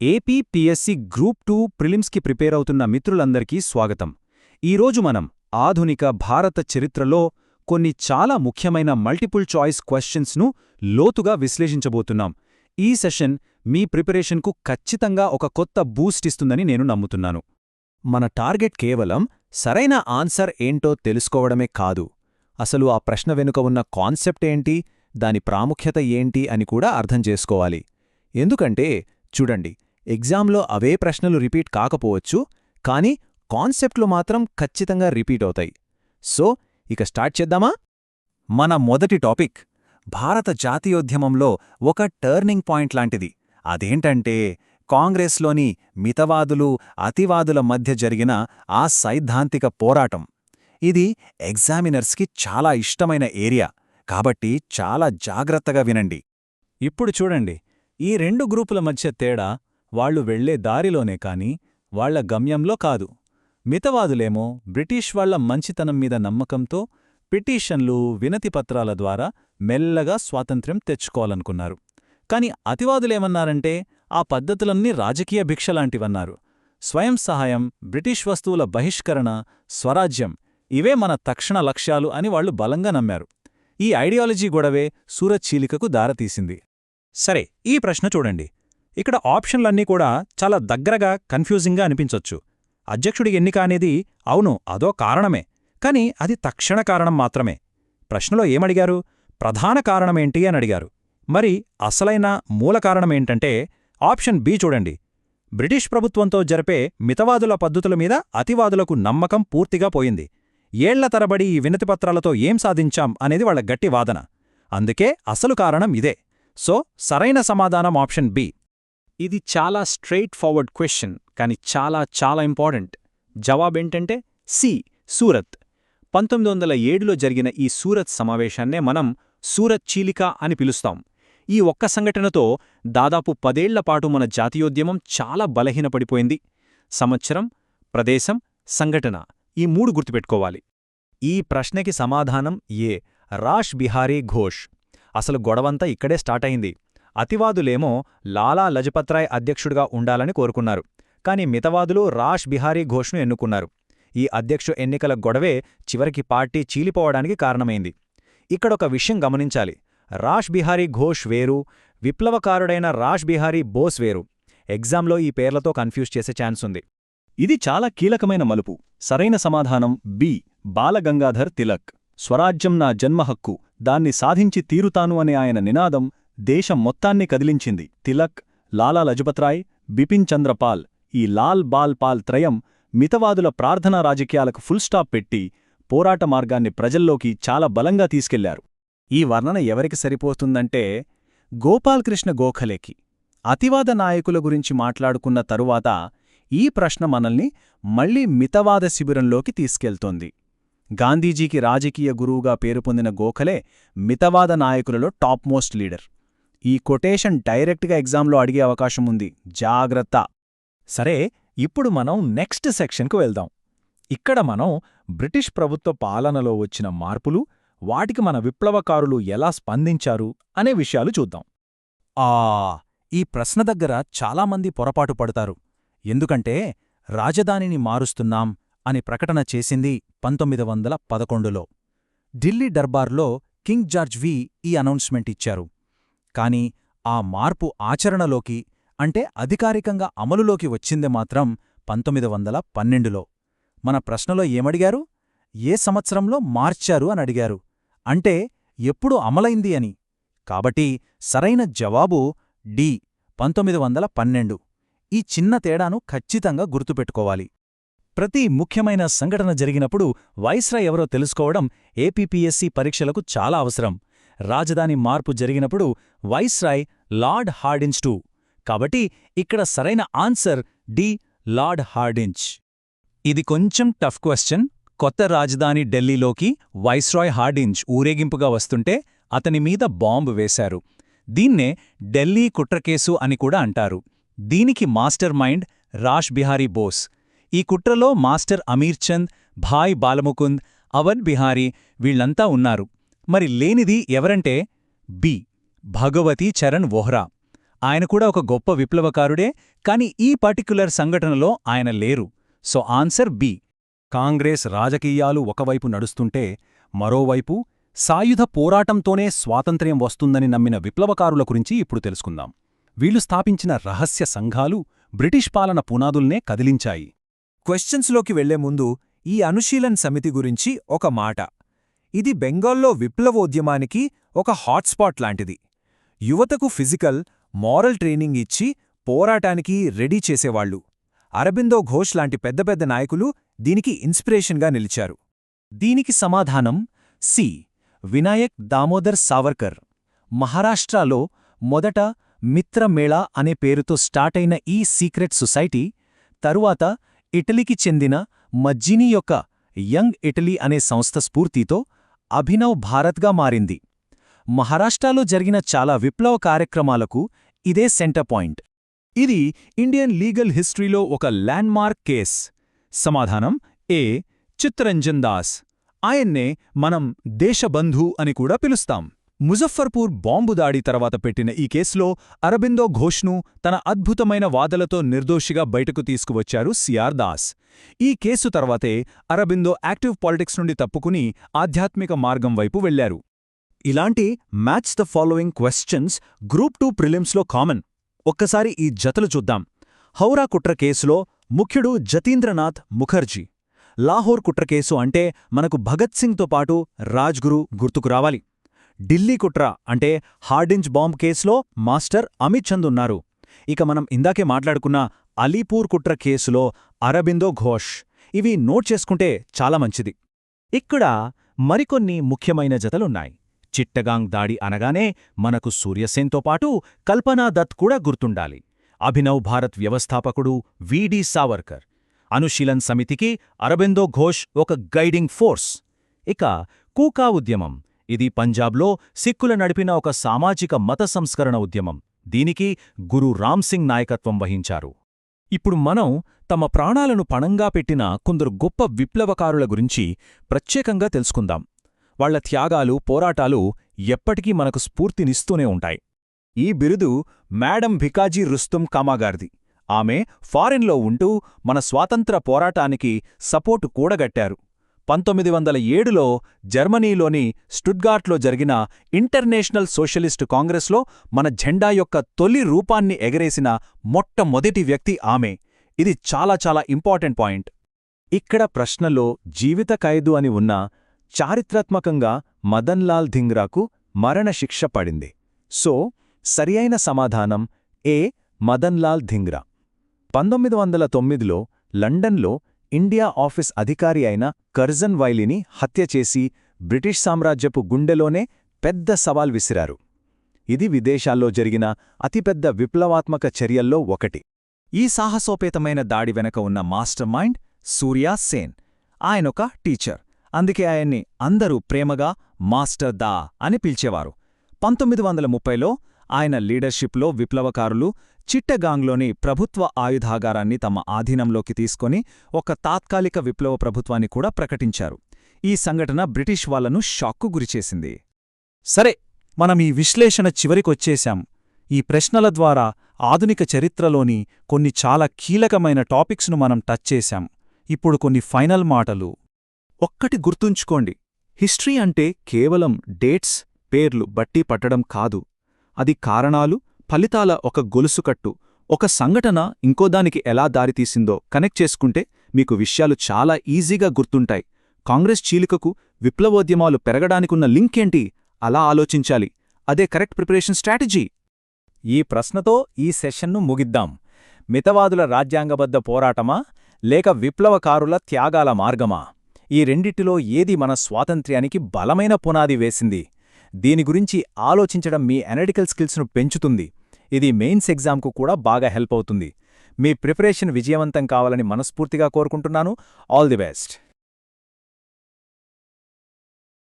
APPSC group 2 ప్రిలిమ్స్కి prepare అవుతున్న మిత్రులందరికీ స్వాగతం. ఈరోజు మనం ఆధునిక భారత చరిత్రలో కొన్ని చాలా ముఖ్యమైన మల్టిపుల్ చాయిస్ క్వశ్చన్స్ను లోతుగా విశ్లేషించబోతున్నాం. ఈ సెషన్ మీ ప్రిపరేషన్కు ఖచ్చితంగా ఒక కొత్త బూస్ట్ ఇస్తుందని నేను నమ్ముతున్నాను. మన టార్గెట్ కేవలం సరైన ఆన్సర్ ఏంటో తెలుసుకోవడమే కాదు, అసలు ఆ ప్రశ్న వెనుక ఉన్న కాన్సెప్ట్ ఏంటి, దాని ప్రాముఖ్యత ఏంటి అని కూడా అర్థం చేసుకోవాలి. ఎందుకంటే చూడండి, ఎగ్జామ్లో అవే ప్రశ్నలు రిపీట్ కాకపోవచ్చు, కానీ కాన్సెప్ట్లు మాత్రం ఖచ్చితంగా రిపీట్ అవుతాయి. సో ఇక స్టార్ట్ చేద్దామా? మన మొదటి టాపిక్ భారత జాతీయోద్యమంలో ఒక టర్నింగ్ పాయింట్ లాంటిది. అదేంటంటే కాంగ్రెస్లోని మితవాదులు, అతివాదుల మధ్య జరిగిన ఆ సైద్ధాంతిక పోరాటం. ఇది ఎగ్జామినర్స్కి చాలా ఇష్టమైన ఏరియా, కాబట్టి చాలా జాగ్రత్తగా వినండి. ఇప్పుడు చూడండి, ఈ రెండు గ్రూపుల మధ్య తేడా వాళ్లు వెళ్లే దారిలోనే కాని వాళ్ల గమ్యంలో కాదు. మితవాదులేమో బ్రిటిష్ వాళ్ల మంచితనం మీద నమ్మకంతో పిటిషన్లు, వినతిపత్రాల ద్వారా మెల్లగా స్వాతంత్ర్యం తెచ్చుకోవాలనుకున్నారు. కాని అతివాదులేమన్నారంటే ఆ పద్ధతులన్నీ రాజకీయ భిక్షలాంటివన్నారు. స్వయం సహాయం, బ్రిటిష్ వస్తువుల బహిష్కరణ, స్వరాజ్యం ఇవే మన తక్షణ లక్ష్యాలు అని వాళ్లు బలంగా నమ్మారు. ఈ ఐడియాలజీ గొడవే సూరత్ చీలికకు దారతీసింది. సరే, ఈ ప్రశ్న చూడండి. ఇక్కడ ఆప్షన్లన్నీ కూడా చాలా దగ్గరగా కన్ఫ్యూజింగ్గా అనిపించొచ్చు. అధ్యక్షుడి ఎన్నిక అనేది అవును, అదో కారణమే, కాని అది తక్షణ కారణం మాత్రమే. ప్రశ్నలో ఏమడిగారు? ప్రధాన కారణమేంటి అని అడిగారు. మరి అసలైన మూల కారణమేంటంటే ఆప్షన్ బి చూడండి. బ్రిటిష్ ప్రభుత్వంతో జరిపే మితవాదుల పద్ధతుల మీద అతివాదులకు నమ్మకం పూర్తిగా పోయింది. ఏళ్ల తరబడి ఈ వినతిపత్రాలతో ఏం సాధించాం అనేది వాళ్ల గట్టి వాదన. అందుకే అసలు కారణం ఇదే. సో సరైన సమాధానం ఆప్షన్ బి. ఇది చాలా స్ట్రెయిట్ ఫార్వర్డ్ క్వశ్చన్, కాని చాలా చాలా ఇంపార్టెంట్. జవాబేంటంటే సి, సూరత్. 1907లో జరిగిన ఈ సూరత్ సమావేశాన్నే మనం సూరత్ చీలిక అని పిలుస్తాం. ఈ ఒక్క సంఘటనతో దాదాపు 10 ఏళ్లపాటు మన జాతీయోద్యమం చాలా బలహీనపడిపోయింది. సంవత్సరం, ప్రదేశం, సంఘటన ఈ 3 గుర్తుపెట్టుకోవాలి. ఈ ప్రశ్నకి సమాధానం ఏ, రాష్ బిహారీ ఘోష్. అసలు గొడవంతా ఇక్కడే స్టార్ట్ అయింది. అతివాదులేమో లాలా లజపత్రాయ్ అధ్యక్షుడిగా ఉండాలని కోరుకున్నారు, కాని మితవాదులు రాష్ బిహారీ ఘోష్ను ఎన్నుకున్నారు. ఈ అధ్యక్ష ఎన్నికల గొడవే చివరికి పార్టీ చీలిపోవడానికి కారణమైంది. ఇక్కడొక విషయం గమనించాలి. రాష్ బిహారీ ఘోష్ వేరు, విప్లవకారుడైన రాష్ బిహారీ బోస్ వేరు. ఎగ్జామ్లో ఈ పేర్లతో కన్ఫ్యూజ్ చేసే ఛాన్స్ ఉంది. ఇది చాలా కీలకమైన మలుపు. సరైన సమాధానం బి, బాలగంగాధర్ తిలక్. స్వరాజ్యం నా జన్మహక్కు, దాన్ని సాధించి తీరుతాను అనే ఆయన నినాదం దేశం మొత్తాన్ని కదిలించింది. తిలక్, లాలా లజపత్రాయ్, బిపిన్ చంద్రపాల్, ఈ లాల్ బాల్ పాల్ త్రయం మితవాదుల ప్రార్థనా రాజకీయాలకు ఫుల్ స్టాప్ పెట్టి పోరాట మార్గాన్ని ప్రజల్లోకి చాలా బలంగా తీసుకెళ్లారు. ఈ వర్ణన ఎవరికి సరిపోతుందంటే గోపాల్కృష్ణ గోఖలేకి. అతివాద నాయకుల గురించి మాట్లాడుకున్న తరువాత ఈ ప్రశ్న మనల్ని మళ్లీ మితవాద శిబిరంలోకి తీసుకెళ్తోంది. గాంధీజీకి రాజకీయ గురువుగా పేరుపొందిన గోఖలే మితవాద నాయకులలో టాప్ మోస్ట్ లీడర్. ఈ కొటేషన్ డైరెక్ట్గా ఎగ్జామ్లో అడిగే అవకాశం ఉంది, జాగ్రత్త. సరే, ఇప్పుడు మనం నెక్స్ట్ సెక్షన్కు వెళ్దాం. ఇక్కడ మనం బ్రిటిష్ ప్రభుత్వ పాలనలో వచ్చిన మార్పులు, వాటికి మన విప్లవకారులు ఎలా స్పందించారు అనే విషయాలు చూద్దాం. ఈ ప్రశ్న దగ్గర చాలామంది పొరపాటు పడతారు. ఎందుకంటే రాజధానిని మారుస్తున్నాం అని ప్రకటన చేసింది 1911లో. ఢిల్లీ దర్బార్లో కింగ్ జార్జ్ వి ఈ అనౌన్స్మెంట్ ఇచ్చారు. కాని ఆ మార్పు ఆచరణలోకి, అంటే అధికారికంగా అమలులోకి వచ్చింది మాత్రం 1912లో. మన ప్రశ్నలో ఏమడిగారు? ఏ సంవత్సరంలో మార్చారు అని అడిగారు. అంటే ఎప్పుడు అమలైంది అని. కాబట్టి సరైన జవాబు డి, 1912. ఈ చిన్న తేడాను ఖచ్చితంగా గుర్తుపెట్టుకోవాలి. ప్రతి ముఖ్యమైన సంఘటన జరిగినప్పుడు వైస్రాయ్ ఎవరో తెలుసుకోవడం ఏపీపీఎస్సీ పరీక్షలకు చాలా అవసరం. రాజధాని మార్పు జరిగినప్పుడు వైస్రాయ్ లార్డ్ హార్డింజ్ II. కాబట్టి ఇక్కడ సరైన ఆన్సర్ డి, లార్డ్ హార్డింజ్. ఇది కొంచెం టఫ్ క్వశ్చన్. కొత్త రాజధాని ఢిల్లీలోకి వైస్రాయ్ హార్డింజ్ ఊరేగింపుగా వస్తుంటే అతని మీద బాంబు వేశారు. దీన్నే ఢిల్లీ కుట్రకేసు అని కూడా అంటారు. దీనికి మాస్టర్ మైండ్ రాష్ బిహారీ బోస్. ఈ కుట్రలో మాస్టర్ అమీర్చంద్, భాయ్ బాలముకుంద్, అవధ్ బిహారీ వీళ్లంతా ఉన్నారు. మరి లేనిది ఎవరంటే బి, భగవతీ చరణ్ వోహ్రా. ఆయన కూడా ఒక గొప్ప విప్లవకారుడే, కాని ఈ పర్టిక్యులర్ సంఘటనలో ఆయన లేరు. So answer B. కాంగ్రెస్ రాజకీయాలు ఒకవైపు నడుస్తుంటే మరోవైపు సాయుధ పోరాటంతోనే స్వాతంత్ర్యం వస్తుందని నమ్మిన విప్లవకారుల గురించి ఇప్పుడు తెలుసుకుందాం. వీళ్లు స్థాపించిన రహస్య సంఘాలు బ్రిటిష్ పాలన పునాదుల్నే కదిలించాయి. క్వశ్చన్స్లోకి వెళ్లే ముందు ఈ అనుశీలన్ సమితి గురించి ఒక మాట. ఇది బెంగాల్లో విప్లవోద్యమానికి ఒక హాట్స్పాట్ లాంటిది. యువతకు ఫిజికల్, మారల్ ట్రైనింగ్ ఇచ్చి పోరాటానికి రెడీ చేసేవాళ్లు. అరబిందో ఘోష్ లాంటి పెద్ద పెద్ద నాయకులు దీనికి ఇన్స్పిరేషన్గా నిలిచారు. దీనికి సమాధానం సి. వినాయక్ దామోదర్ సావర్కర్. మహారాష్ట్రలో మొదట మిత్రమేళా అనే పేరుతో స్టార్టైన ఈ సీక్రెట్ సొసైటీ తరువాత ఇటలీకి చెందిన మజ్జినీ యొక్క యంగ్ ఇటలీ అనే సంస్థ స్ఫూర్తితో అభినవ్ భారత్గా మారింది. మహారాష్ట్రలో జరిగిన చాలా విప్లవ కార్యక్రమాలకు ఇదే సెంటర్ పాయింట్. ఇది ఇండియన్ లీగల్ హిస్టరీలో ఒక ల్యాండ్మార్క్ కేస్. సమాధానం ఏ. చిత్తరంజన్ దాస్. ఆయన్నే మనం దేశబంధు అని కూడా పిలుస్తాం. ముజఫర్పూర్ బాంబు దాడి తర్వాత పెట్టిన ఈ కేసులో అరబిందో ఘోష్ను తన అద్భుతమైన వాదనలతో నిర్దోషిగా బయటకు తీసుకువచ్చారు సిఆర్ దాస్. ఈ కేసు తర్వాతే అరబిందో యాక్టివ్ పాలిటిక్స్ నుండి తప్పుకుని ఆధ్యాత్మిక మార్గం వైపు వెళ్లారు. ఇలాంటి match the following questions group 2 ప్రిలిమ్స్లో కామన్. ఒక్కసారి ఈ జతలు చూద్దాం. హౌరా కుట్ర కేసులో ముఖ్యుడు జతీంద్రనాథ్ ముఖర్జీ. లాహోర్ కుట్ర కేసు అంటే మనకు భగత్ సింగ్తో పాటు రాజ్గురు గుర్తుకు రావాలి. ఢిల్లీ కుట్ర అంటే హార్డింజ్ బాంబ్ కేసులో మాస్టర్ అమిత్ చంద్ ఉన్నారు. ఇక మనం ఇందాకే మాట్లాడుకున్న అలీపూర్ కుట్ర కేసులో అరబిందో ఘోష్. ఇవి నోట్ చేసుకుంటే చాలా మంచిది. ఇక్కడ మరికొన్ని ముఖ్యమైన జతలున్నాయి. చిట్టగాంగ్ దాడి అనగానే మనకు సూర్యసేన్తో పాటు కల్పనా దత్ కూడా గుర్తుండాలి. అభినవ్ భారత్ వ్యవస్థాపకుడు విడి సావర్కర్. అనుశీలన్ సమితికి అరబిందో ఘోష్ ఒక గైడింగ్ ఫోర్స్. ఇక కూకా ఉద్యమం. ఇది పంజాబ్లో సిక్కుల నడిపిన ఒక సామాజిక మత సంస్కరణ ఉద్యమం. దీనికి గురు రామ్సింగ్ నాయకత్వం వహించారు. ఇప్పుడు మనం తమ ప్రాణాలను పణంగా పెట్టిన కొందరు గొప్ప విప్లవకారుల గురించి ప్రత్యేకంగా తెలుసుకుందాం. వాళ్ల త్యాగాలు, పోరాటాలు ఎప్పటికీ మనకు స్ఫూర్తినిస్తూనే ఉంటాయి. ఈ బిరుదు మేడం భికాజీ రుస్తుం కామాగారిది. ఆమె ఫారిన్లో ఉంటూ మన స్వాతంత్ర పోరాటానికి సపోర్టు కూడగట్టారు. 1907లో జర్మనీలోని స్టుట్గార్ట్లో జరిగిన ఇంటర్నేషనల్ సోషలిస్టు కాంగ్రెస్లో మన జెండా యొక్క తొలి రూపాన్ని ఎగరేసిన మొట్టమొదటి వ్యక్తి ఆమె. ఇది చాలా చాలా ఇంపార్టెంట్ పాయింట్. ఇక్కడ ప్రశ్నలో జీవిత ఖైదు అని ఉన్నా చారిత్రాత్మకంగా మదన్లాల్ ధింగ్రాకు మరణశిక్ష పడింది. సో సరియైన సమాధానం ఏ. మదన్లాల్ ధింగ్రా. 1909లో లండన్లో ఇండియా ఆఫీస్ అధికారి అయిన కర్జన్ వైలీని హత్యచేసి బ్రిటిష్ సామ్రాజ్యపు గుండెలోనే పెద్ద సవాల్ విసిరారు. ఇది విదేశాల్లో జరిగిన అతిపెద్ద విప్లవాత్మక చర్యల్లో ఒకటి. ఈ సాహసోపేతమైన దాడి వెనక ఉన్న మాస్టర్ మైండ్ సూర్యా సేన్. ఆయనొక టీచర్. అందుకే ఆయన్ని అందరూ ప్రేమగా మాస్టర్ దా అని పిలిచేవారు. 1930లో ఆయన లీడర్షిప్లో విప్లవకారులు చిట్టగాంగ్లోని ప్రభుత్వ ఆయుధాగారాన్ని తమ ఆధీనంలోకి తీసుకొని ఒక తాత్కాలిక విప్లవ ప్రభుత్వాన్ని కూడా ప్రకటించారు. ఈ సంఘటన బ్రిటిష్ వాళ్లను షాక్కు గురిచేసింది. సరే, మనం ఈ విశ్లేషణ చివరికొచ్చేశాం. ఈ ప్రశ్నల ద్వారా ఆధునిక చరిత్రలోని కొన్ని చాలా కీలకమైన టాపిక్స్ను మనం టచ్ చేశాం. ఇప్పుడు కొన్ని ఫైనల్ మాటలు. ఒక్కటి గుర్తుంచుకోండి, హిస్టరీ అంటే కేవలం డేట్స్, పేర్లు బట్టి పట్టడం కాదు. అది కారణాలు, ఫలితాల ఒక గొలుసుకట్టు. ఒక సంఘటన ఇంకోదానికి ఎలా దారితీసిందో కనెక్ట్ చేసుకుంటే మీకు విషయాలు చాలా ఈజీగా గుర్తుంటాయి. కాంగ్రెస్ చీలికకు విప్లవోద్యమాలు పెరగడానికున్న లింకేంటి? అలా ఆలోచించాలి. అదే కరెక్ట్ ప్రిపరేషన్ స్ట్రాటజీ. ఈ ప్రశ్నతో ఈ సెషన్ను ముగిద్దాం. మితవాదుల రాజ్యాంగబద్ధ పోరాటమా లేక విప్లవకారుల త్యాగాల మార్గమా? ఈ రెండిటిలో ఏది మన స్వాతంత్ర్యానికి బలమైన పునాది వేసింది? దీని గురించి ఆలోచించడం మీ అనలిటికల్ స్కిల్స్ను పెంచుతుంది. ఇది మెయిన్స్ ఎగ్జామ్కు కూడా బాగా హెల్ప్ అవుతుంది. మీ ప్రిపరేషన్ విజయవంతం కావాలని మనస్ఫూర్తిగా కోరుకుంటున్నాను. All the best.